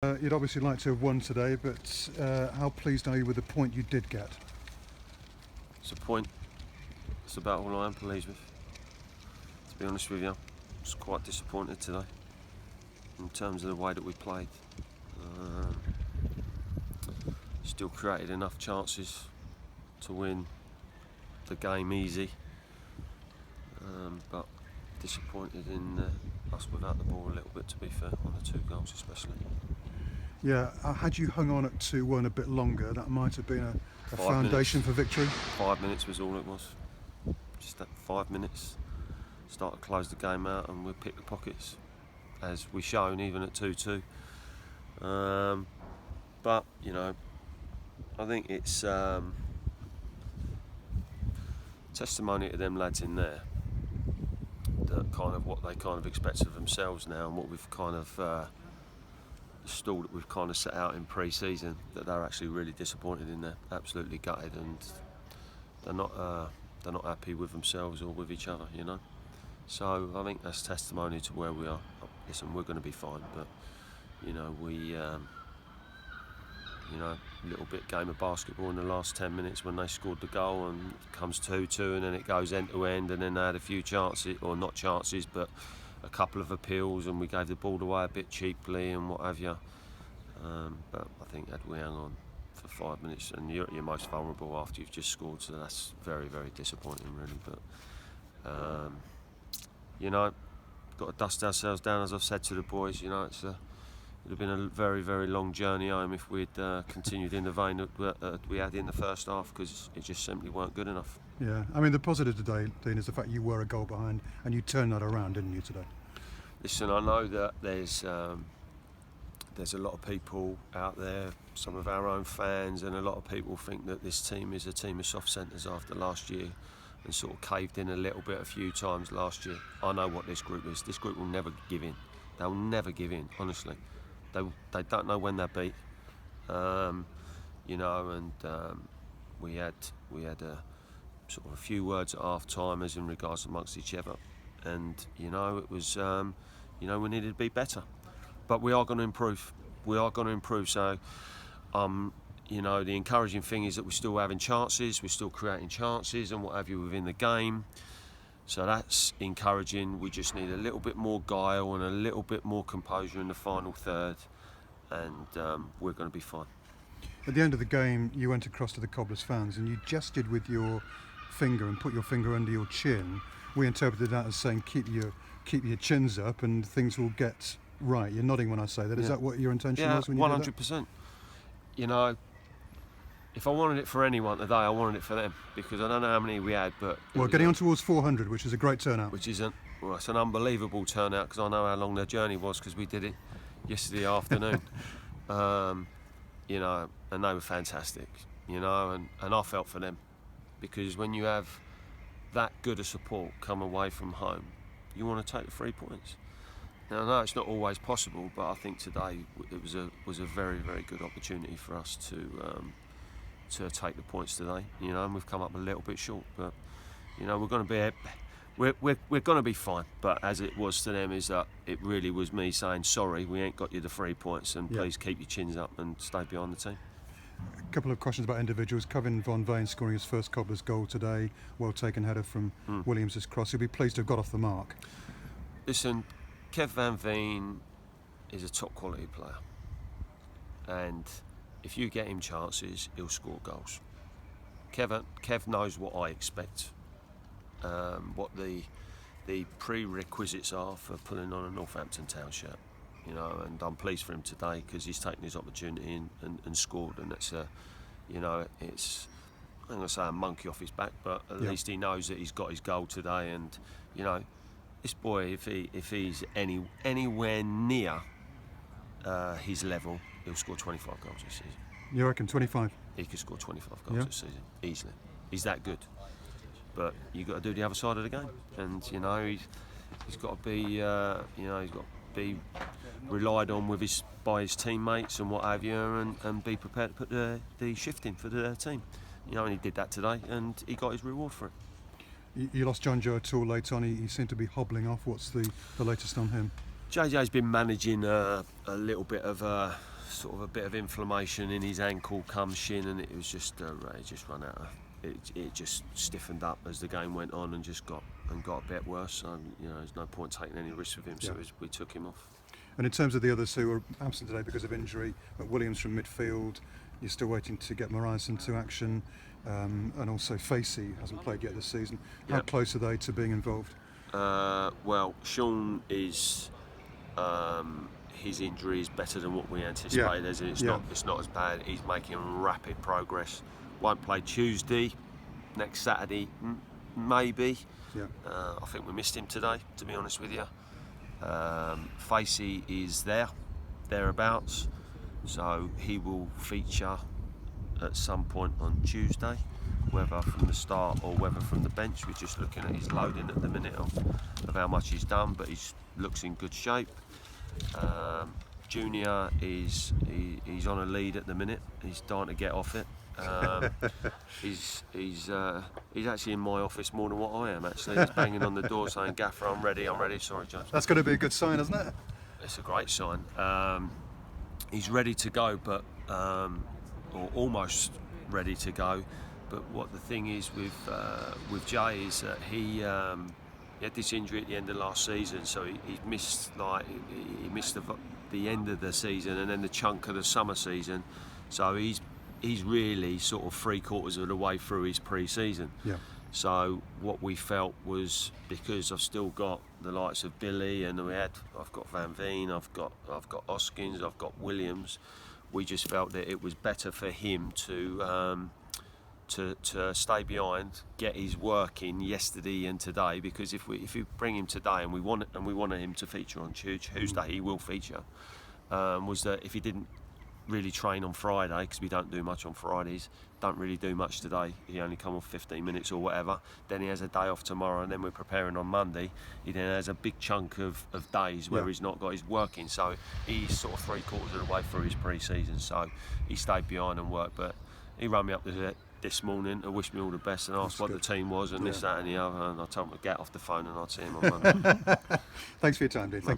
You'd obviously like to have won today, but how pleased are you with the point you did get? It's a point. It's about all I am pleased with. To be honest with you, I was quite disappointed today in terms of the way that we played. Still created enough chances to win the game easy, but disappointed in us without the ball a little bit, to be fair, on the 2 goals especially. Yeah, had you hung on at 2-1 a bit longer, that might have been a foundation for victory. 5 minutes was all it was. Just that 5 minutes. Start to close the game out and we'll pick the pockets, as we shown even at 2-2. But, you know, I think it's testimony to them lads in there, that kind of what they kind of expect of themselves now, and what we've kind of the stall that we've kind of set out in pre-season, that they're actually really disappointed in there, absolutely gutted, and they're not happy with themselves or with each other, you know. So I think that's testimony to where we are. Listen, we're going to be fine, but you know, a little bit game of basketball in the last 10 minutes when they scored the goal, and it comes 2-2, and then it goes end to end, and then they had a few chances, or not chances, but a couple of appeals, and we gave the ball away a bit cheaply and what have you. But I think had we hung on for 5 minutes, and you're at your most vulnerable after you've just scored, so that's very, very disappointing, really. But you know, got to dust ourselves down, as I've said to the boys. You know, it would have been a very, very long journey home if we'd continued in the vein that we had in the first half, because it just simply weren't good enough. Yeah, I mean, the positive today, Dean, is the fact you were a goal behind and you turned that around, didn't you, today? Listen, I know that there's a lot of people out there, some of our own fans, and a lot of people think that this team is a team of soft centres after last year, and sort of caved in a little bit a few times last year. I know what this group is. This group will never give in. They'll never give in, honestly. They don't know when they're beat, you know. And we had a sort of a few words at half time as in regards amongst each other, and you know, it was you know, we needed to be better, but we are going to improve. So you know, the encouraging thing is that we're still having chances, we're still creating chances and what have you within the game. So that's encouraging. We just need a little bit more guile and a little bit more composure in the final third, and we're going to be fine. At the end of the game, you went across to the Cobblers fans and you gestured with your finger and put your finger under your chin. We interpreted that as saying keep your chins up and things will get right. You're nodding when I say that. Is that what your intention was when you did that? 100%. You know, if I wanted it for anyone today, I wanted it for them, because I don't know how many we had, but well, getting on towards 400, which is a great turnout. Which isn't. Well, it's an unbelievable turnout, because I know how long their journey was, because we did it yesterday afternoon. You know, and they were fantastic. You know, and I felt for them, because when you have that good a support come away from home, you want to take the 3 points. Now, I know it's not always possible, but I think today it was a very, very good opportunity for us to take the points today. You know, and we've come up a little bit short, but you know, we're going to be fine. But as it was to them, is that it really was me saying sorry, we ain't got you the 3 points, and please keep your chins up and stay behind the team. A couple of questions about individuals. Kevin Von Veen scoring his first Cobblers goal today. Well taken header from Williams' cross. He'll be pleased to have got off the mark. Listen, Kev Van Veen is a top quality player, and if you get him chances, he'll score goals. Kev knows what I expect, what the prerequisites are for putting on a Northampton Town shirt. You know, and I'm pleased for him today, because he's taken his opportunity and scored, and that's you know, it's, I'm going to say a monkey off his back, but at least he knows that he's got his goal today. And you know, this boy, if he's anywhere near his level, he'll score 25 goals this season. You reckon 25? He could score 25 goals this season easily. He's that good. But you've got to do the other side of the game, and you know, he's got to be you know, he's got to be relied on by his teammates and what have you, and be prepared to put the shift in for the team. You know, and he did that today, and he got his reward for it. You lost John Joe at all late on. He seemed to be hobbling off. What's the latest on him? JJ's been managing a little bit of sort of a bit of inflammation in his ankle, come shin, and it was just it just run out. It just stiffened up as the game went on and just got a bit worse. So there's no point taking any risks with him. So we took him off. And in terms of the others who are absent today because of injury, Williams from midfield, you're still waiting to get Morrison to action, and also Facey hasn't played yet this season. How close are they to being involved? Well, Sean is. His injury is better than what we anticipated. It's not as bad. He's making rapid progress. Won't play Tuesday, next Saturday, maybe. I think we missed him today, to be honest with you. Facey is thereabouts, so he will feature at some point on Tuesday, whether from the start or whether from the bench. We're just looking at his loading at the minute of how much he's done, but he looks in good shape. Junior he's on a lead at the minute. He's starting to get off it. He's actually in my office more than what I am. Actually, he's banging on the door saying, "Gaffer, I'm ready. Sorry, James." That's going to be a good sign, isn't it? It's a great sign. He's ready to go, but or almost ready to go. But what the thing is with Jay is that he had this injury at the end of last season, so he missed the end of the season and then the chunk of the summer season. So he's really sort of 3/4 of the way through his pre-season. So what we felt was, because I've still got the likes of Billy and I've got Van Veen, I've got Oskins, I've got Williams. We just felt that it was better for him to stay behind, get his work in yesterday and today, because if we bring him today and we wanted him to feature on Tuesday, he will feature. Was that if he didn't really train on Friday, because we don't do much on Fridays, don't really do much today, he only come off 15 minutes or whatever, then he has a day off tomorrow, and then we're preparing on Monday. He then has a big chunk of days where he's not got his work in, so he's sort of 3/4 of the way through his pre-season, so he stayed behind and worked. But he rang me up this morning to wish me all the best and asked what the team was and this, that and the other, and I told him to get off the phone and I'd see him on Monday. Thanks for your time, dude. Thank you.